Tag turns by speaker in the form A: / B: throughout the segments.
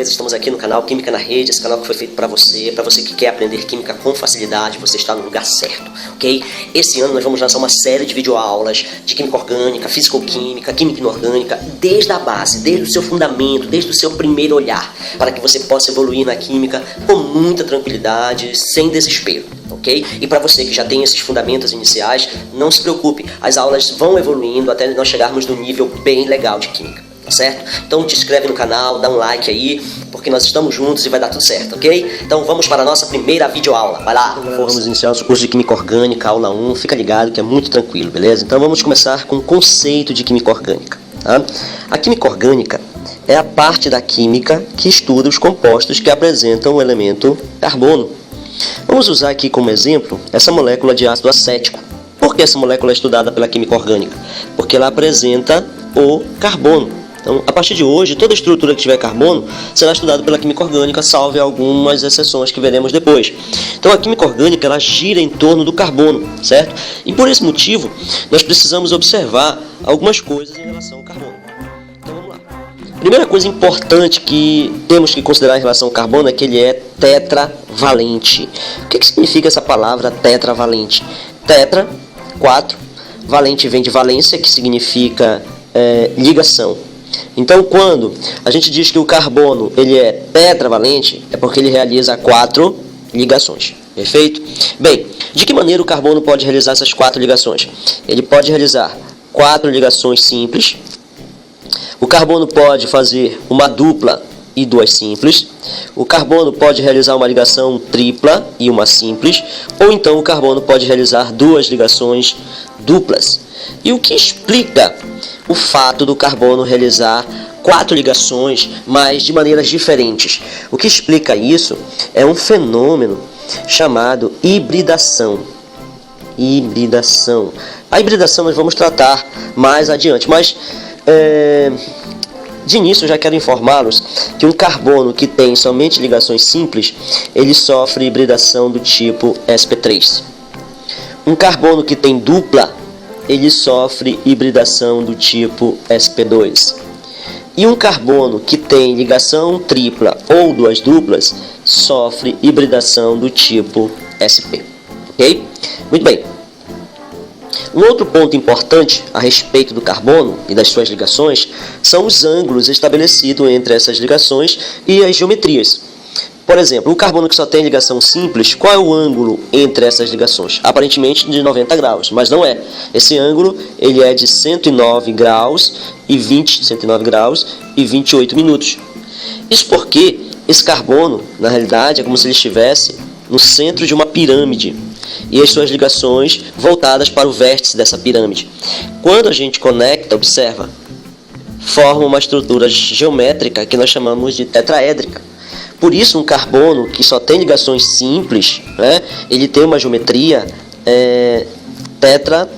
A: vez estamos aqui no canal Química na Rede, esse canal que foi feito para você que quer aprender química com facilidade, você está no lugar certo, ok? Esse ano nós vamos lançar uma série de videoaulas de química orgânica, físico-química, química inorgânica, desde a base, desde o seu fundamento, desde o seu primeiro olhar, para que você possa evoluir na química com muita tranquilidade, sem desespero. Okay? E para você que já tem esses fundamentos iniciais, não se preocupe, as aulas vão evoluindo até nós chegarmos num nível bem legal de química, tá certo? Então te inscreve no canal, dá um like aí, porque nós estamos juntos e vai dar tudo certo, ok? Então vamos para a nossa primeira videoaula, vai lá! Vamos iniciar nosso curso de Química Orgânica, aula 1, fica ligado que é muito tranquilo, beleza? Então vamos começar com o conceito de Química Orgânica, tá? A Química Orgânica é a parte da química que estuda os compostos que apresentam o elemento carbono. Vamos usar aqui como exemplo essa molécula de ácido acético. Por que essa molécula é estudada pela química orgânica? Porque ela apresenta o carbono. Então, a partir de hoje, toda estrutura que tiver carbono será estudada pela química orgânica, salvo algumas exceções que veremos depois. Então, a química orgânica ela gira em torno do carbono, certo? E por esse motivo, nós precisamos observar algumas coisas em relação ao carbono. Então, vamos lá. Primeira coisa importante que temos que considerar em relação ao carbono é que ele é tetravalente. O que significa essa palavra tetravalente? Tetra, 4, valente vem de valência, que significa ligação. Então, quando a gente diz que o carbono ele é tetravalente, é porque ele realiza 4 ligações. Perfeito? Bem, de que maneira o carbono pode realizar essas 4 ligações? Ele pode realizar 4 ligações simples. O carbono pode fazer uma dupla e 2 simples. O carbono pode realizar uma ligação tripla e uma simples. Ou então o carbono pode realizar 2 ligações duplas. E o que explica o fato do carbono realizar 4 ligações, mas de maneiras diferentes? O que explica isso é um fenômeno chamado hibridação. Hibridação. A hibridação nós vamos tratar mais adiante, mas de início eu já quero informá-los que um carbono que tem somente ligações simples, ele sofre hibridação do tipo sp3. Um carbono que tem dupla, ele sofre hibridação do tipo sp2. E um carbono que tem ligação tripla ou 2 duplas, sofre hibridação do tipo sp. Ok? Muito bem. Um outro ponto importante a respeito do carbono e das suas ligações são os ângulos estabelecidos entre essas ligações e as geometrias. Por exemplo, o carbono que só tem ligação simples, qual é o ângulo entre essas ligações? Aparentemente de 90 graus, mas não é. Esse ângulo ele é de 109 graus e 28 minutos. Isso porque esse carbono, na realidade, é como se ele estivesse no centro de uma pirâmide e as suas ligações voltadas para o vértice dessa pirâmide. Quando a gente conecta, observa, forma uma estrutura geométrica que nós chamamos de tetraédrica. Por isso, um carbono que só tem ligações simples, né, ele tem uma geometria tetraédrica.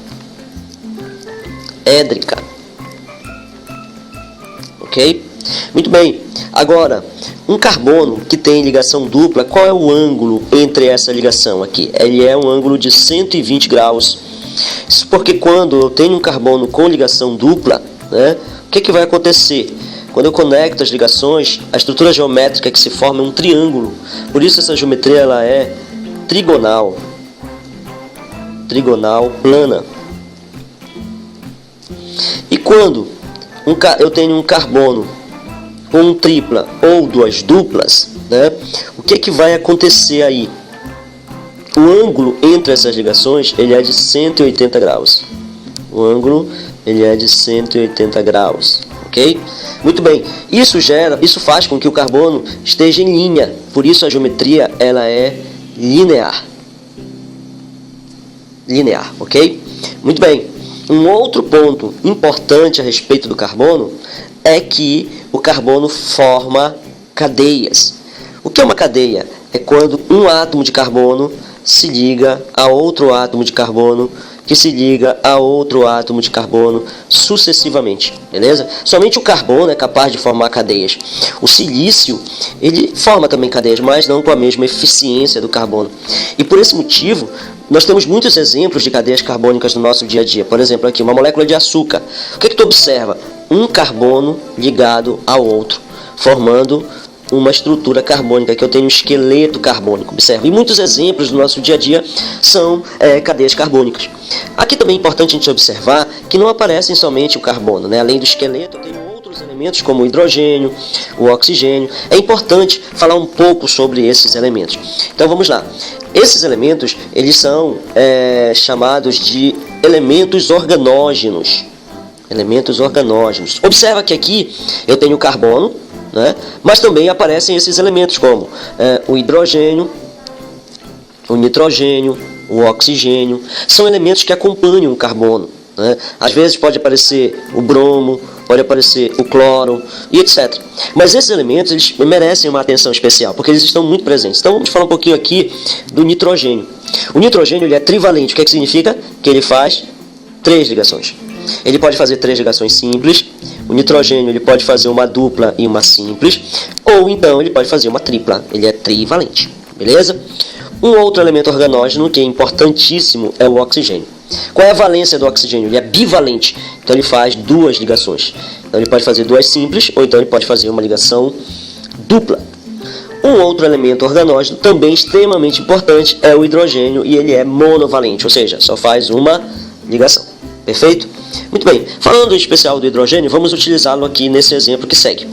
A: Ok? Muito bem. Agora, um carbono que tem ligação dupla, qual é o ângulo entre essa ligação aqui? Ele é um ângulo de 120 graus. Isso porque quando eu tenho um carbono com ligação dupla, né, o que vai acontecer? Quando eu conecto as ligações, a estrutura geométrica que se forma é um triângulo. Por isso essa geometria ela é trigonal. Trigonal plana. E quando eu tenho um carbono com tripla ou 2 duplas, né, o que vai acontecer aí? O ângulo entre essas ligações ele é de 180 graus. O ângulo ele é de 180 graus. Ok? Muito bem. Isso faz com que o carbono esteja em linha. Por isso a geometria ela é linear. Linear, ok? Muito bem. Um outro ponto importante a respeito do carbono é que o carbono forma cadeias. O que é uma cadeia? É quando um átomo de carbono se liga a outro átomo de carbono, que se liga a outro átomo de carbono sucessivamente, beleza? Somente o carbono é capaz de formar cadeias. O silício, ele forma também cadeias, mas não com a mesma eficiência do carbono. E por esse motivo, nós temos muitos exemplos de cadeias carbônicas no nosso dia a dia. Por exemplo, aqui, uma molécula de açúcar. O que tu observa? Um carbono ligado ao outro, formando uma estrutura carbônica, que eu tenho um esqueleto carbônico, observa. E muitos exemplos do nosso dia a dia são cadeias carbônicas. Aqui também é importante a gente observar que não aparecem somente o carbono, né? Além do esqueleto, eu tenho outros elementos como o hidrogênio, o oxigênio. É importante falar um pouco sobre esses elementos. Então vamos lá. Esses elementos, eles são chamados de elementos organógenos. Elementos organógenos. Observa que aqui eu tenho o carbono, né? Mas também aparecem esses elementos como o hidrogênio, o nitrogênio, o oxigênio. São elementos que acompanham o carbono, né? Às vezes pode aparecer o bromo, pode aparecer o cloro e etc. Mas esses elementos, eles merecem uma atenção especial, porque eles estão muito presentes. Então vamos falar um pouquinho aqui do nitrogênio. O nitrogênio, ele é trivalente. O que significa? Que ele faz 3 ligações. Ele pode fazer 3 ligações simples. O nitrogênio, ele pode fazer uma dupla e uma simples, ou então ele pode fazer uma tripla. Ele é trivalente, beleza? Um outro elemento organógeno que é importantíssimo é o oxigênio. Qual é a valência do oxigênio? Ele é bivalente, então ele faz 2 ligações. Então ele pode fazer 2 simples, ou então ele pode fazer uma ligação dupla. Um outro elemento organógeno também extremamente importante é o hidrogênio, e ele é monovalente, ou seja, só faz uma ligação. Perfeito? Muito bem. Falando em especial do hidrogênio, vamos utilizá-lo aqui nesse exemplo que segue.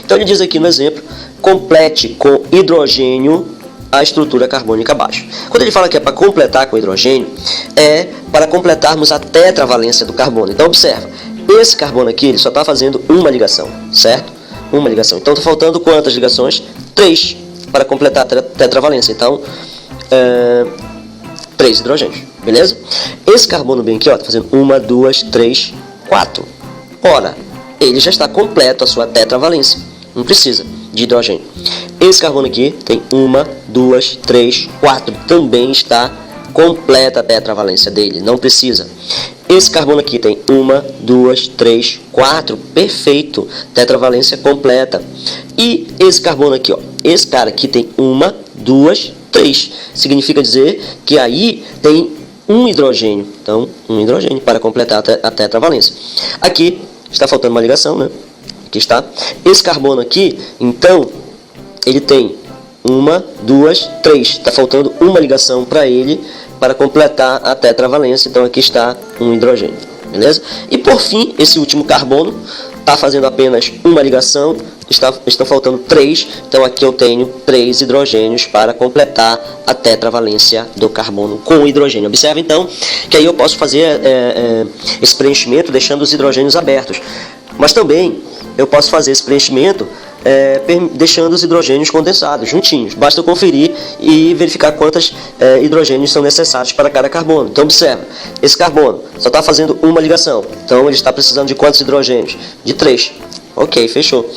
A: Então ele diz aqui no exemplo: complete com hidrogênio a estrutura carbônica abaixo. Quando ele fala que é para completar com hidrogênio, é para completarmos a tetravalência do carbono. Então observa, esse carbono aqui ele só está fazendo uma ligação, certo? Uma ligação. Então está faltando quantas ligações? 3 para completar a tetravalência. Então 3 hidrogênios, beleza? Esse carbono bem aqui, ó, está fazendo 1, 2, 3, 4. Ora, ele já está completo a sua tetravalência. Não precisa de hidrogênio. Esse carbono aqui tem 1, 2, 3, 4. Também está completa a tetravalência dele. Não precisa. Esse carbono aqui tem 1, 2, 3, 4. Perfeito. Tetravalência completa. E esse carbono aqui, ó. Esse cara aqui tem 1, 2, 3. Significa dizer que aí tem um hidrogênio. Então, um hidrogênio para completar a tetravalência. Aqui está faltando uma ligação, né? Aqui está. Esse carbono aqui, então, ele tem 1, 2, 3. Está faltando uma ligação para ele para completar a tetravalência. Então, aqui está um hidrogênio. Beleza? E por fim, esse último carbono está fazendo apenas uma ligação. Estão faltando 3. Então, aqui eu tenho 3 hidrogênios para completar a tetravalência do carbono com o hidrogênio. Observe, então, que aí eu posso fazer esse preenchimento deixando os hidrogênios abertos. Mas também eu posso fazer esse preenchimento deixando os hidrogênios condensados, juntinhos. Basta eu conferir e verificar quantos hidrogênios são necessários para cada carbono. Então observa, esse carbono só está fazendo uma ligação. Então ele está precisando de quantos hidrogênios? De 3. Ok, fechou.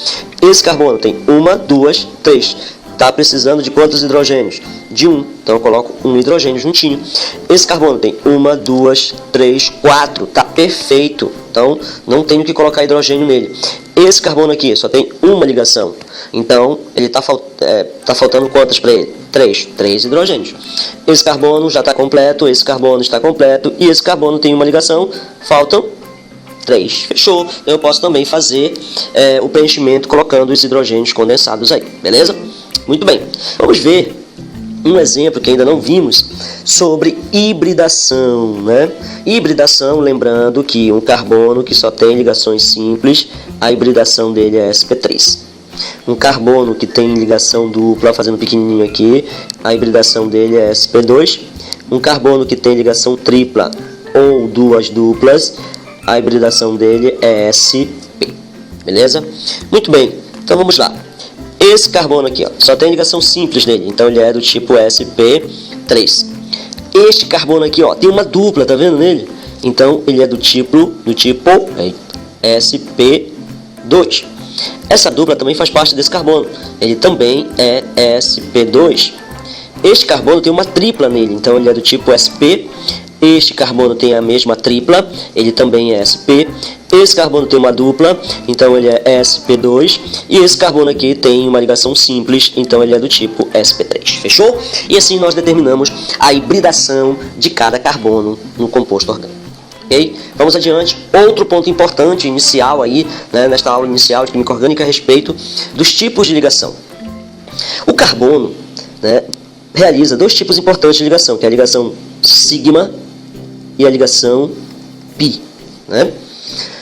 A: Esse carbono tem 1, 2, 3. Está precisando de quantos hidrogênios? De 1. Então eu coloco um hidrogênio juntinho. Esse carbono tem 1, 2, 3, 4. Está perfeito. Então não tenho que colocar hidrogênio nele. Esse carbono aqui só tem uma ligação. Então ele está faltando quantas para ele? 3 hidrogênios. Esse carbono já está completo. Esse carbono está completo. E esse carbono tem uma ligação. Faltam 3. Fechou. Eu posso também fazer o preenchimento colocando os hidrogênios condensados aí. Beleza? Muito bem, vamos ver um exemplo que ainda não vimos sobre hibridação, né? Hibridação, lembrando que um carbono que só tem ligações simples, a hibridação dele é sp3. Um carbono que tem ligação dupla, fazendo pequenininho aqui, a hibridação dele é sp2. Um carbono que tem ligação tripla ou 2 duplas, a hibridação dele é sp. Beleza? Muito bem, então vamos lá. Esse carbono aqui, ó, só tem ligação simples nele, então ele é do tipo sp3. Este carbono aqui, ó, tem uma dupla, tá vendo nele? Então ele é do tipo sp2. Essa dupla também faz parte desse carbono, ele também é sp2. Este carbono tem uma tripla nele, então ele é do tipo sp. Este carbono tem a mesma tripla, ele também é sp. Esse carbono tem uma dupla, então ele é sp2. E esse carbono aqui tem uma ligação simples, então ele é do tipo sp3. Fechou? E assim nós determinamos a hibridação de cada carbono no composto orgânico. Ok? Vamos adiante. Outro ponto importante, inicial aí, né, nesta aula inicial de química orgânica, a respeito dos tipos de ligação. O carbono, né, realiza dois tipos importantes de ligação, que é a ligação sigma e a ligação pi, né?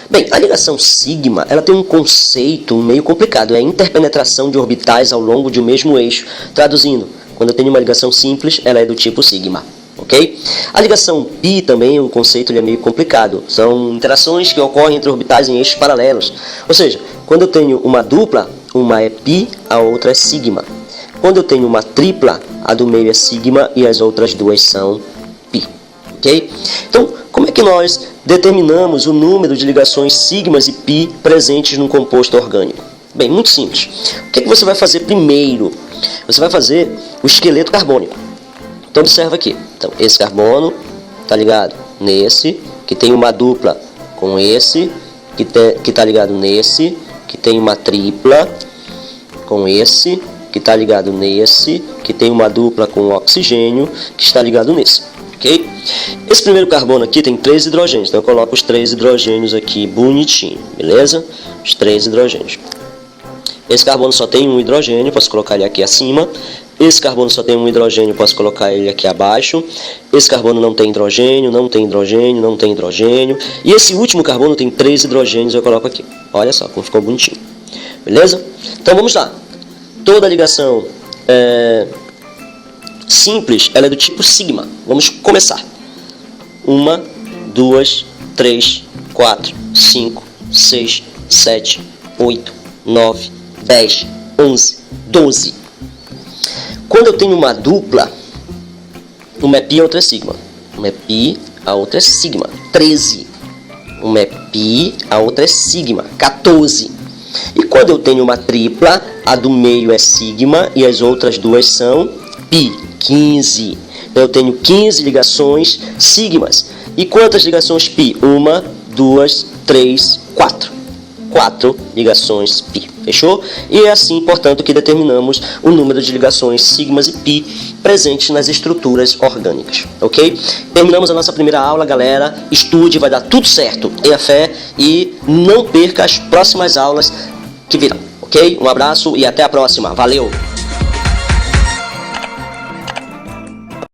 A: Bem, a ligação sigma, ela tem um conceito meio complicado, é a interpenetração de orbitais ao longo de um mesmo eixo. Traduzindo, quando eu tenho uma ligação simples, ela é do tipo sigma, ok? A ligação pi também, o conceito é meio complicado. São interações que ocorrem entre orbitais em eixos paralelos. Ou seja, quando eu tenho uma dupla, uma é pi, a outra é sigma. Quando eu tenho uma tripla, a do meio é sigma e as outras duas são pi, ok? Então, como é que nós determinamos o número de ligações sigmas e pi presentes num composto orgânico? Bem, muito simples. O que você vai fazer primeiro? Você vai fazer o esqueleto carbônico. Então, observa aqui. Então, esse carbono está ligado nesse, que tem uma dupla com esse, que está ligado nesse, que tem uma tripla com esse, que está ligado nesse, que tem uma dupla com oxigênio, que está ligado nesse. Ok? Esse primeiro carbono aqui tem 3 hidrogênios, então eu coloco os 3 hidrogênios aqui bonitinho, beleza? Os 3 hidrogênios. Esse carbono só tem um hidrogênio, posso colocar ele aqui acima. Esse carbono só tem um hidrogênio, posso colocar ele aqui abaixo. Esse carbono não tem hidrogênio, não tem hidrogênio, não tem hidrogênio. E esse último carbono tem 3 hidrogênios, eu coloco aqui. Olha só como ficou bonitinho. Beleza? Então vamos lá. Toda ligação simples, ela é do tipo sigma. Vamos começar. 1, 2, 3, 4, 5, 6, 7, 8, 9, 10, 11, 12. Quando eu tenho uma dupla, uma é pi, a outra é sigma. Uma é pi, a outra é sigma. 13. Uma é pi, a outra é sigma. 14. E quando eu tenho uma tripla, a do meio é sigma e as outras duas são pi. 15. Então eu tenho 15 ligações sigmas. E quantas ligações pi? 1, 2, 3, 4. 4 ligações pi. Fechou? E é assim, portanto, que determinamos o número de ligações sigmas e pi presentes nas estruturas orgânicas. Ok? Terminamos a nossa primeira aula, galera. Estude, vai dar tudo certo. Tenha fé e não perca as próximas aulas que virão. Ok? Um abraço e até a próxima. Valeu!